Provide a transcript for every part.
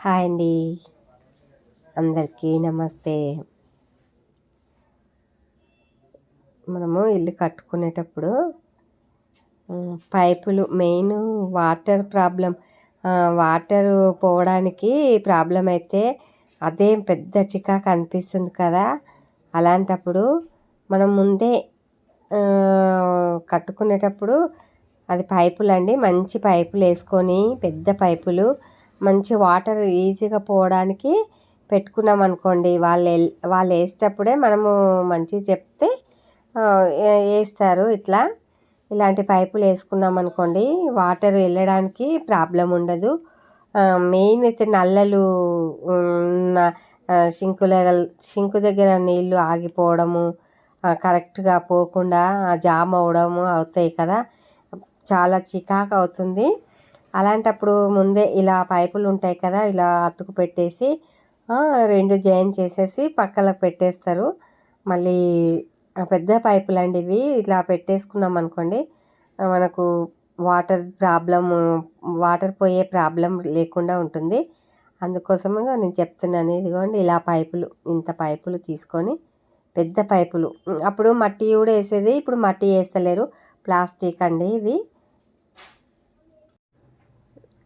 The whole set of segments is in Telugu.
హాయ్ అండి, అందరికీ నమస్తే. మనము ఇల్లు కట్టుకునేటప్పుడు పైపులు మెయిన్ వాటర్ ప్రాబ్లం, వాటర్ పోవడానికి ప్రాబ్లం అయితే అదేం పెద్ద చికాకు అనిపిస్తుంది కదా. అలాంటప్పుడు మనం ముందే కట్టుకునేటప్పుడు అది పైపులు అండి, మంచి పైపులు వేసుకొని పెద్ద పైపులు మంచి వాటర్ ఈజీగా పోవడానికి పెట్టుకున్నాం అనుకోండి. వాళ్ళు వేసేటప్పుడే మనము మంచిగా చెప్తే వేస్తారు. ఇలాంటి పైపులు వేసుకున్నాం అనుకోండి, వాటర్ వెళ్ళడానికి ప్రాబ్లం ఉండదు. మెయిన్ అయితే నల్లలు సింకు దగ్గర నీళ్ళు ఆగిపోవడము, కరెక్ట్గా పోకుండా జామ్ అవ్వడము అవుతాయి కదా, చాలా చికాకు అవుతుంది. అలాంటప్పుడు ముందే ఇలా పైపులు ఉంటాయి కదా, ఇలా అతుకు పెట్టేసి 2 జాయిన్ చేసేసి పక్కలకు పెట్టేస్తారు. మళ్ళీ పెద్ద పైపులు అండి ఇవి, ఇలా పెట్టేసుకున్నాం అనుకోండి మనకు వాటర్ పోయే ప్రాబ్లం లేకుండా ఉంటుంది. అందుకోసమే నేను చెప్తున్నాను. ఇదిగోండి ఇలా పైపులు, ఇంత పైపులు తీసుకొని పెద్ద పైపులు, అప్పుడు మట్టి కూడా వేసేది, ఇప్పుడు మట్టి వేస్తలేరు, ప్లాస్టిక్ అండి ఇవి.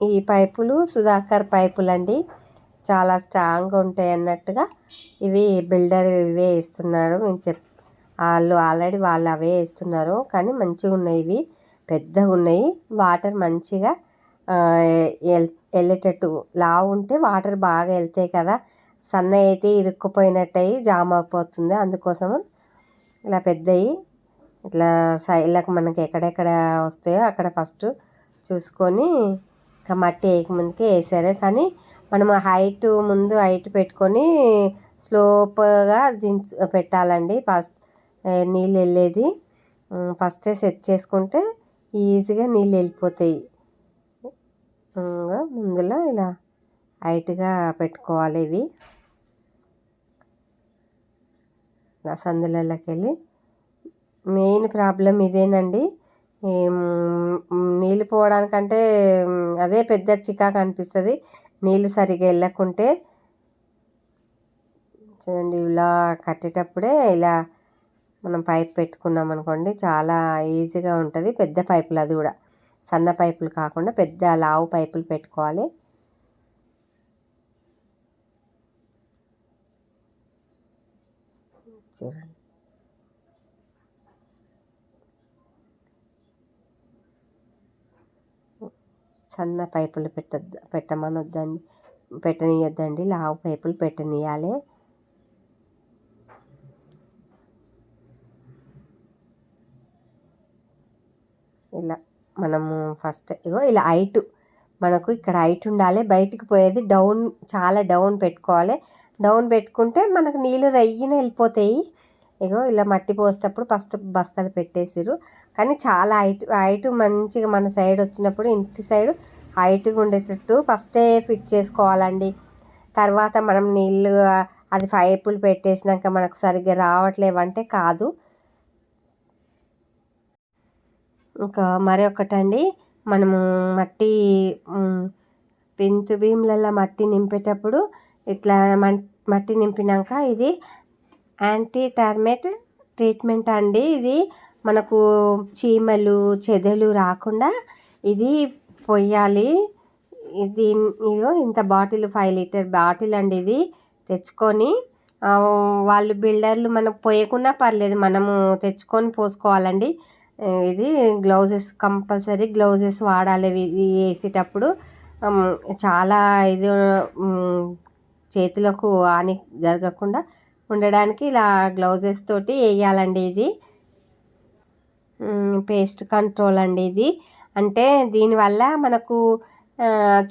ఈ పైపులు సుధాకర్ పైపులు అండి, చాలా స్ట్రాంగ్గా ఉంటాయి అన్నట్టుగా. ఇవి బిల్డర్ ఇవే వేస్తున్నారు. వాళ్ళు అవే వేస్తున్నారు, కానీ మంచిగా ఉన్నాయి. ఇవి పెద్దగా ఉన్నాయి, వాటర్ మంచిగా వెళ్ళేటట్టు. లావు ఉంటే వాటర్ బాగా వెళ్తాయి కదా, సన్న అయితే ఇరుక్కుపోయినట్టు అయ్యి జామ్ అయిపోతుంది. అందుకోసము ఇలా పెద్దవి ఇట్లా సైడ్లకు మనకి ఎక్కడెక్కడ వస్తాయో అక్కడ ఫస్ట్ చూసుకొని ఇంకా మట్టి వేయకముందుకే వేసారు. కానీ మనము ముందు హైట్ పెట్టుకొని స్లోప్గా పెట్టాలండి. ఫస్ట్ నీళ్ళు వెళ్ళేది ఫస్టే సెట్ చేసుకుంటే ఈజీగా నీళ్ళు వెళ్ళిపోతాయి. ముందులో ఇలా హైట్గా పెట్టుకోవాలి. ఇవి ఇలా సందులలోకి వెళ్ళి మెయిన్ ప్రాబ్లం ఇదేనండి. నీళ్ళు పోవడానికంటే అదే పెద్ద చికాకు అనిపిస్తుంది, నీళ్ళు సరిగా వెళ్ళకుంటే. చూడండి, ఇలా కట్టేటప్పుడే ఇలా మనం పైప్ పెట్టుకున్నాం అనుకోండి, చాలా ఈజీగా ఉంటుంది. పెద్ద పైపులు, అది కూడా సన్న పైపులు కాకుండా పెద్ద లావు పైపులు పెట్టుకోవాలి. చూడండి, సన్న పైపులు పెట్టనీయొద్దండి, లావు పైపులు పెట్టనీయాలి. ఇలా మనము ఫస్ట్ ఇలా మనకు ఇక్కడ హైట్ ఉండాలి, బయటికి పోయేది చాలా డౌన్ పెట్టుకోవాలి. డౌన్ పెట్టుకుంటే మనకు నీళ్ళు రయ్యిన వెళ్ళిపోతాయి. ఇలా మట్టి పోసేటప్పుడు ఫస్ట్ బస్తాలు పెట్టేసారు, కానీ చాలా హైట్ మంచిగా మన సైడ్ వచ్చినప్పుడు ఇంటి సైడ్ హైట్గా ఉండేటట్టు ఫస్టే ఫిట్ చేసుకోవాలండి. తర్వాత మనం నీళ్ళు అది పైపులు పెట్టేసినాక మనకు సరిగ్గా రావట్లేవంటే కాదు. ఇంకా మరొకటండి, మనము పెంతు భీములలో మట్టి నింపేటప్పుడు ఇట్లా మట్టి నింపినాక ఇది యాంటీ టర్మైట్ ట్రీట్మెంట్ అండి. ఇది మనకు చీమలు చెదలు రాకుండా ఇది పొయ్యాలి. ఇదిగో ఇంత బాటిల్, 5 లీటర్ బాటిల్ అండి. ఇది తెచ్చుకొని వాళ్ళు బిల్డర్లు మనకు పోయకున్నా పర్లేదు, మనము తెచ్చుకొని పోసుకోవాలండి. ఇది కంపల్సరీ గ్లౌజెస్ వాడాలి. ఇది వేసేటప్పుడు చాలా చేతులకు హాని జరగకుండా ఉండడానికి ఇలా గ్లౌజెస్ తోటి వేయాలండి. ఇది పేస్ట్ కంట్రోల్ అండి. ఇది అంటే దీనివల్ల మనకు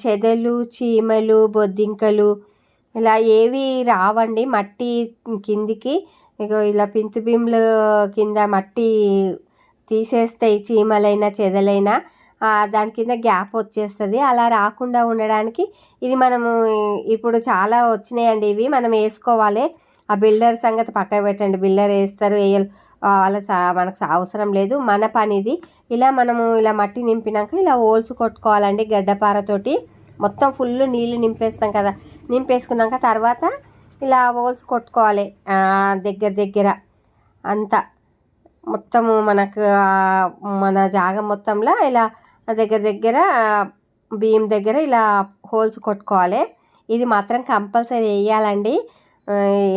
చెదలు చీమలు బొద్దింకలు ఇలా ఏవి రావండి మట్టి కిందికి. ఇలా పింతు భీములు కింద మట్టి తీసేస్తాయి, చీమలైనా చెదలైనా దాని కింద గ్యాప్ వచ్చేస్తుంది. అలా రాకుండా ఉండడానికి ఇది మనము ఇప్పుడు చాలా వచ్చినాయండి, ఇవి మనం వేసుకోవాలి. ఆ బిల్డర్ సంగతి పక్కకు పెట్టండి, బిల్డర్ వేస్తారు మనకు అవసరం లేదు, మన పని ఇది. ఇలా మనము ఇలా మట్టి నింపినాక ఇలా హోల్స్ కొట్టుకోవాలండి గడ్డపారతోటి. మొత్తం ఫుల్ నీళ్ళు నింపేస్తాం కదా, నింపేసుకున్నాక తర్వాత ఇలా హోల్స్ కొట్టుకోవాలి దగ్గర దగ్గర అంతా మొత్తము మనకు మన జాగ మొత్తంలో ఇలా దగ్గర దగ్గర బియ్యం దగ్గర ఇలా హోల్స్ కొట్టుకోవాలి. ఇది మాత్రం కంపల్సరీ వేయాలండి,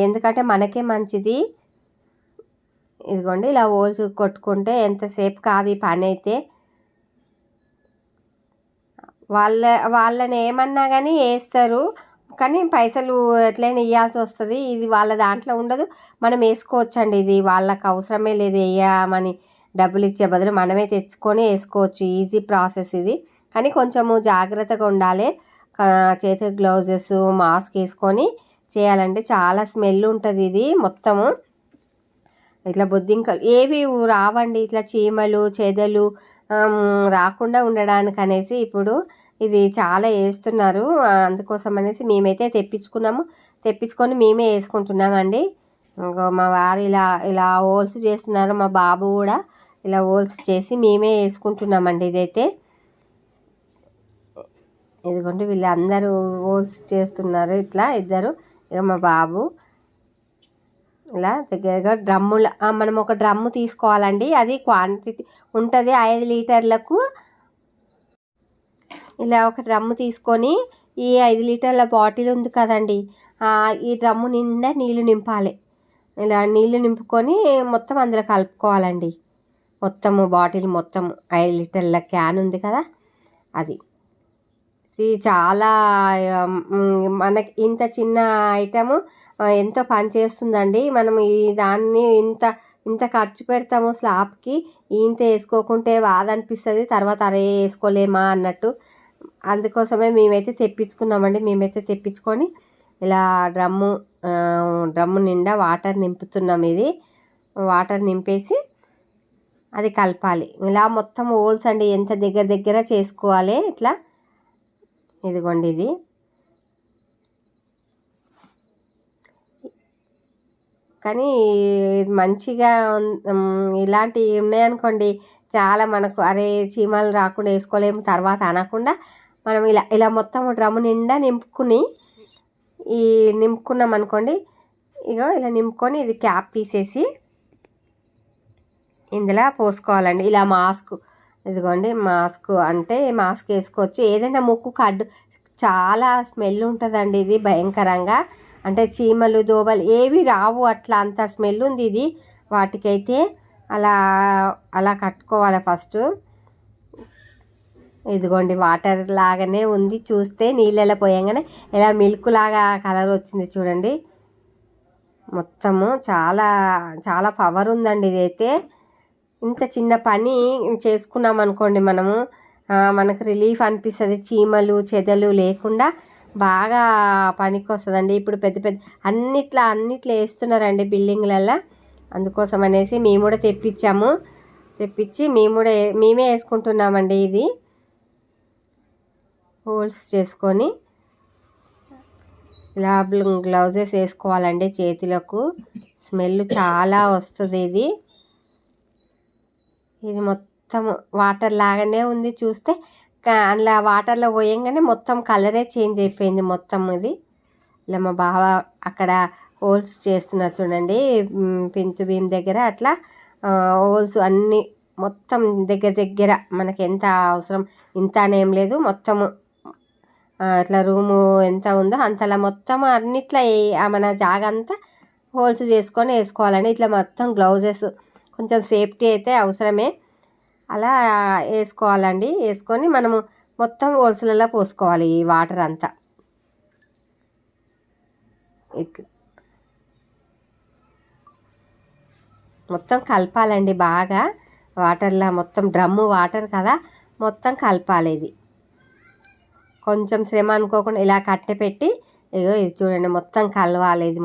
ఎందుకంటే మనకే మంచిది. ఇదిగోండి ఇలా హోల్స్ కొట్టుకుంటే ఎంతసేపు కాదు ఈ పని అయితే. వాళ్ళని ఏమన్నా కానీ వేస్తారు, కానీ పైసలు ఎట్లయినా ఇవ్వాల్సి వస్తుంది. ఇది వాళ్ళ దాంట్లో ఉండదు, మనం వేసుకోవచ్చండి. ఇది వాళ్ళకి అవసరమే లేదు వేయమని డబ్బులు ఇచ్చే బదులు మనమే తెచ్చుకొని వేసుకోవచ్చు. ఈజీ ప్రాసెస్ ఇది, కానీ కొంచెము జాగ్రత్తగా ఉండాలి. చేతికి గ్లౌజెస్ మాస్క్ వేసుకొని చేయాలంటే చాలా స్మెల్ ఉంటుంది. ఇది మొత్తము ఇట్లా బొద్దింకలు ఏవి రావండి, ఇట్లా చీమలు చెదలు రాకుండా ఉండడానికి అనేసి ఇప్పుడు ఇది చాలా వేస్తున్నారు. అందుకోసం అనేసి మేమైతే తెప్పించుకొని మేమే వేసుకుంటున్నామండి. మా వారు ఇలా ఇలా హోల్స్ చేస్తున్నారు, మా బాబు కూడా ఇలా హోల్స్ చేసి మేమే వేసుకుంటున్నామండి. ఇదైతే ఇదిగోండి వీళ్ళందరూ హోల్స్ చేస్తున్నారు ఇట్లా ఇద్దరు. ఇక మా బాబు ఇలా దగ్గరగా డ్రమ్ముల మనం ఒక డ్రమ్ము తీసుకోవాలండి, అది క్వాంటిటీ ఉంటుంది 5 లీటర్లకు. ఇలా ఒక డ్రమ్ము తీసుకొని ఈ 5 లీటర్ల బాటిల్ ఉంది కదండి, ఈ డ్రమ్ము నిండా నీళ్ళు నింపాలి. ఇలా నీళ్ళు నింపుకొని మొత్తం అందులో కలుపుకోవాలండి. మొత్తము బాటిల్ మొత్తం 5 లీటర్ల క్యాన్ ఉంది కదా అది. ఇది చాలా మనకి ఇంత చిన్న ఐటము ఎంతో పని చేస్తుందండి. మనం దాన్ని ఇంత ఖర్చు పెడతాము స్లాబ్కి, ఇంత వేసుకోకుంటే బాధ అనిపిస్తుంది తర్వాత, అరే వేసుకోలేమా అన్నట్టు. అందుకోసమే మేమైతే తెప్పించుకున్నామండి. మేమైతే తెప్పించుకొని ఇలా డ్రమ్ము నిండా వాటర్ నింపుతున్నాం. ఇది వాటర్ నింపేసి అది కలపాలి. ఇలా మొత్తం హోల్స్ అండి ఎంత దగ్గర దగ్గర చేసుకోవాలి ఇట్లా. ఇదిగోండి ఇది కానీ మంచిగా ఇలాంటివి ఉన్నాయనుకోండి చాలా మనకు అరే చీమలు రాకుండా వేసుకోలేము తర్వాత అనకుండా మనం ఇలా మొత్తం డ్రమ్ము నిండా నింపుకున్నాం అనుకోండి. ఇగో ఇలా నింపుకొని ఇది క్యాప్ తీసేసి ఇందులో పోసుకోవాలండి. ఇలా మాస్క్ ఇదిగోండి మాస్క్ అంటే మాస్క్ వేసుకోవచ్చు, ఏదైనా ముక్కుకు అడ్డు చాలా స్మెల్ ఉంటుందండి ఇది భయంకరంగా. అంటే చీమలు దోమలు ఏవి రావు, అట్లా అంత స్మెల్ ఉంది ఇది వాటికైతే. అలా కట్టుకోవాలి ఫస్ట్. ఇదిగోండి వాటర్ లాగానే ఉంది, చూస్తే నీళ్ళలో పోయంగానే ఇలా మిల్క్ లాగా కలర్ వచ్చింది చూడండి. మొత్తము చాలా చాలా పవర్ ఉందండి ఇదైతే. ఇంత చిన్న పని చేసుకున్నాం అనుకోండి మనము, మనకు రిలీఫ్ అనిపిస్తుంది. చీమలు చెదలు లేకుండా బాగా పనికి వస్తుందండి. ఇప్పుడు పెద్ద పెద్ద అన్నిట్లో వేస్తున్నారండి బిల్డింగ్లల్లో. అందుకోసం అనేసి మేము కూడా తెప్పించి మేమే వేసుకుంటున్నామండి. ఇది హోల్స్ చేసుకొని ఇలా గ్లౌజెస్ వేసుకోవాలండి చేతులకు. స్మెల్ చాలా వస్తుంది ఇది మొత్తం వాటర్ లాగానే ఉంది, చూస్తే అందులో వాటర్లో పోయంగానే మొత్తం కలరే చేంజ్ అయిపోయింది మొత్తం. ఇది ఇలా మా బావ అక్కడ హోల్స్ చేస్తున్నారు చూడండి, పింతు భీమ్ దగ్గర అట్లా హోల్స్ అన్నీ మొత్తం దగ్గర దగ్గర మనకి ఎంత అవసరం ఇంత అనేం లేదు, మొత్తము ఇట్లా రూము ఎంత ఉందో అంతలా మొత్తం అన్నిట్లా మన జాగ అంతా హోల్స్ చేసుకొని వేసుకోవాలండి. ఇట్లా మొత్తం గ్లౌజెస్ కొంచెం సేఫ్టీ అయితే అవసరమే, అలా వేసుకోవాలండి. వేసుకొని మనము మొత్తం హోల్స్లలో పోసుకోవాలి ఈ వాటర్ అంతా. ఇట్లా మొత్తం కలపాలండి బాగా వాటర్లో. మొత్తం డ్రమ్ము వాటర్ కదా, మొత్తం కలపాలి. ఇది కొంచెం శ్రమ అనుకోకుండా ఇలా కట్టె పెట్టి ఇగో ఇది చూడండి మొత్తం కలవాలి. ఇది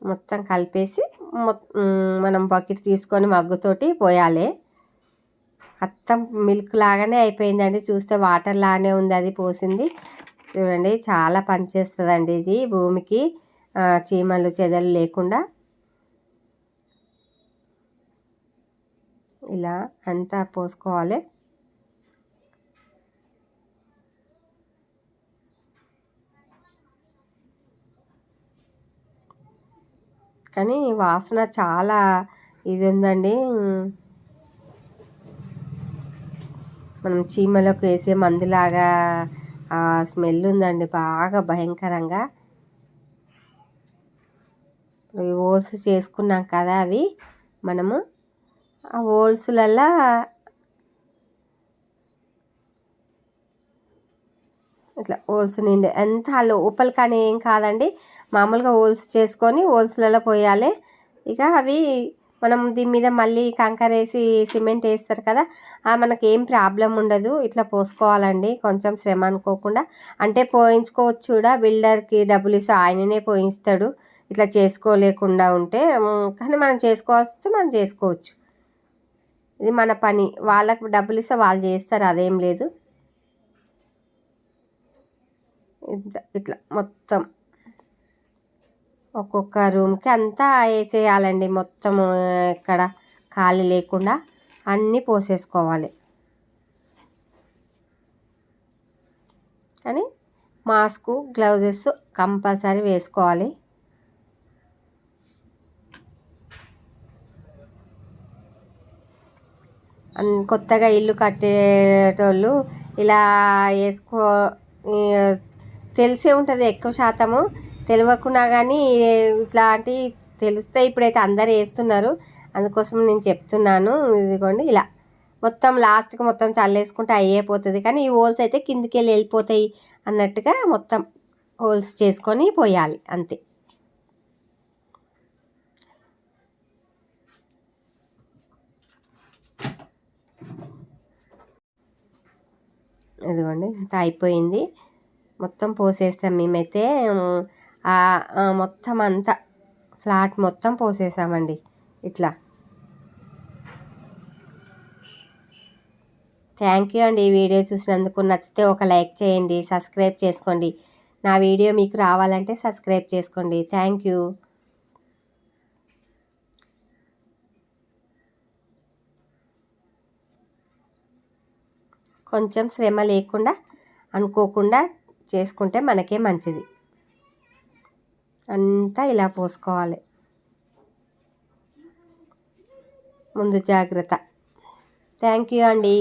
మొత్తం కలిపేసి మనం బకెట్ తీసుకొని మగ్గుతోటి పోయాలి. మొత్తం మిల్క్ లాగానే అయిపోయిందండి, చూస్తే వాటర్ లాగానే ఉంది అది పోసింది చూడండి. చాలా పనిచేస్తుందండి ఇది భూమికి, చీమలు చెదలు లేకుండా. ఇలా అంతా పోసుకోవాలి. కానీ వాసన చాలా ఇది ఉందండి. మనం చీమలకు వేసే మందులాగా ఆ స్మెల్ ఉందండి, బాగా భయంకరంగా. హోల్స్ చేసుకున్నాం కదా, అవి మనము ఆ హోల్స్లల్లా ఇట్లా హోల్స్ నిండి ఎంత లోపలికని ఏం కాదండి, మామూలుగా హోల్స్ చేసుకొని హోల్స్లలో పోయాలి. ఇక అవి మనం దీని మీద మళ్ళీ కంకర వేసి సిమెంట్ వేస్తారు కదా, మనకి ఏం ప్రాబ్లం ఉండదు. ఇట్లా పోసుకోవాలండి, కొంచెం శ్రమ అనుకోకుండా. అంటే పోయించుకోవచ్చు కూడా, బిల్డర్కి డబ్బులు ఇస్తే ఆయననే పోయిస్తాడు ఇట్లా చేసుకోలేకుండా ఉంటే. కానీ మనం చేసుకోవాల్సి మనం చేసుకోవచ్చు, ఇది మన పని. వాళ్ళకు డబ్బులు ఇస్తే వాళ్ళు చేస్తారు, అదేం లేదు. ఇట్లా మొత్తం ఒక్కొక్క రూమ్కి అంతా వేసేయాలండి, మొత్తము ఇక్కడ ఖాళీ లేకుండా అన్నీ పోసేసుకోవాలి. కానీ మాస్కు, గ్లౌజెస్ కంపల్సరీ వేసుకోవాలి. కొత్తగా ఇల్లు కట్టేటోళ్ళు ఇలా వేసుకో, తెలిసే ఉంటుంది ఎక్కువ శాతము. తెలియకున్నా కానీ ఇట్లాంటి తెలుస్తాయి. ఇప్పుడైతే అందరు వేస్తున్నారు, అందుకోసం నేను చెప్తున్నాను. ఇదిగోండి ఇలా మొత్తం లాస్ట్కి మొత్తం చల్లేసుకుంటే అయిపోతుంది. కానీ ఈ హోల్స్ అయితే కిందికి వెళ్ళిపోతాయి అన్నట్టుగా మొత్తం హోల్స్ చేసుకొని పోయాలి అంతే. ఇదిగోండి ఇంత అయిపోయింది, మొత్తం పోసేస్తాం మేమైతే. మొత్తం అంతా ఫ్లాట్ మొత్తం పోసేసామండి ఇట్లా. థ్యాంక్ యూ అండి, ఈ వీడియో చూసినందుకు. నచ్చితే ఒక లైక్ చేయండి, సబ్స్క్రైబ్ చేసుకోండి. నా వీడియో మీకు రావాలంటే సబ్స్క్రైబ్ చేసుకోండి. Thank you. కొంచెం శ్రమ లేకుండా అనుకోకుండా చేసుకుంటే మనకే మంచిది. అంతా ఇలా పోసుకోవాలి, ముందు జాగ్రత్త. థ్యాంక్ యూ అండి.